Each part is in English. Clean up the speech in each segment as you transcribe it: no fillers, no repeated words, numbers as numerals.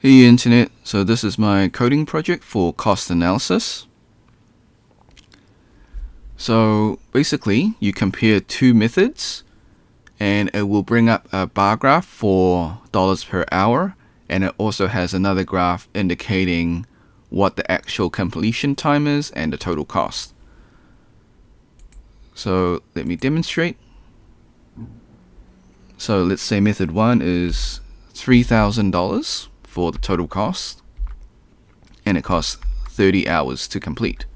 Hey Internet, so this is my coding project for cost analysis. So basically you compare two methods and it will bring up a bar graph for dollars per hour, and it also has another graph indicating what the actual completion time is and the total cost. So let me demonstrate. So let's say method 1 is $3,000 for the total cost, and it costs 30 hours to complete.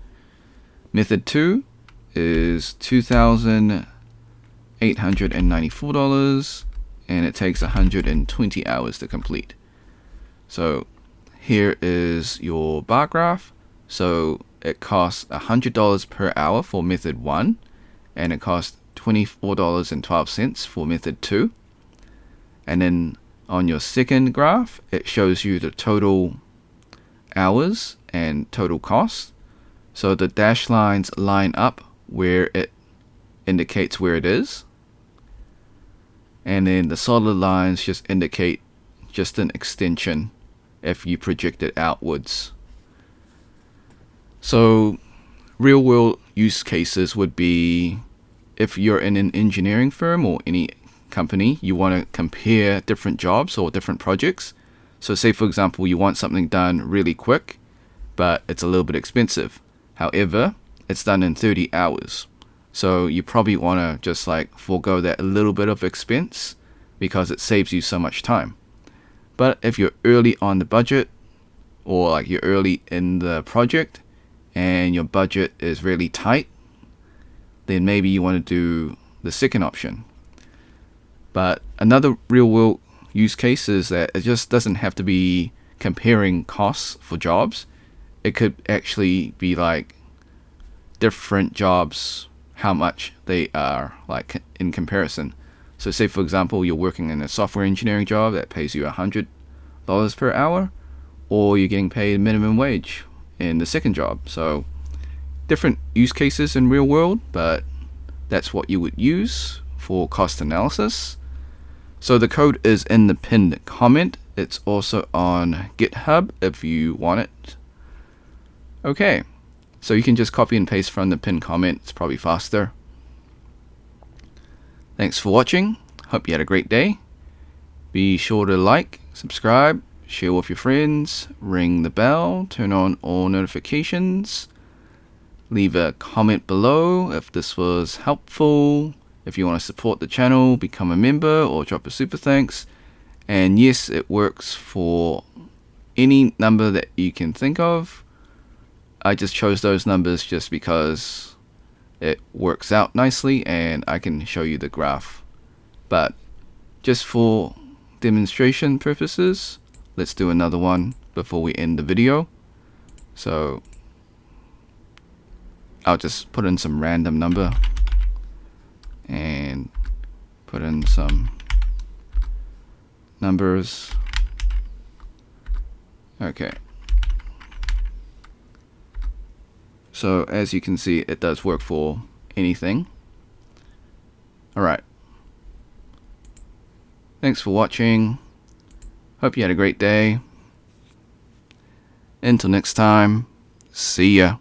Method 2 is $2,894, and it takes 120 hours to complete. So here is your bar graph. So it costs $100 per hour for method 1, and it costs $24.12 for method 2. And then on your second graph, it shows you the total hours and total cost. So the dashed lines line up where it indicates where it is, and then the solid lines just indicate just an extension if you project it outwards. So real world use cases would be if you're in an engineering firm or any company, you want to compare different jobs or different projects. So say for example you want something done really quick, but it's a little bit expensive. However, it's done in 30 hours. So you probably want to just like forego that little bit of expense because it saves you so much time. But if you're early on the budget, or like you're early in the project and your budget is really tight, then maybe you want to do the second option. But another real world use case is that it just doesn't have to be comparing costs for jobs. It could actually be like different jobs, how much they are like in comparison. So say for example you're working in a software engineering job that pays you $100 per hour, or you're getting paid minimum wage in the second job. So different use cases in real world, but that's what you would use for cost analysis. So the code is in the pinned comment. It's also on GitHub if you want it. Okay, so you can just copy and paste from the pinned comment. It's probably faster. Thanks for watching. Hope you had a great day. Be sure to like, subscribe, share with your friends, ring the bell, turn on all notifications. Leave a comment below if this was helpful. If you want to support the channel, become a member or drop a super thanks. And yes, it works for any number that you can think of. I just chose those numbers just because it works out nicely and I can show you the graph. But just for demonstration purposes, let's do another one before we end the video. So I'll just put in some random number and put in some numbers. Okay. So as you can see, it does work for anything. Alright. Thanks for watching. Hope you had a great day. Until next time, see ya.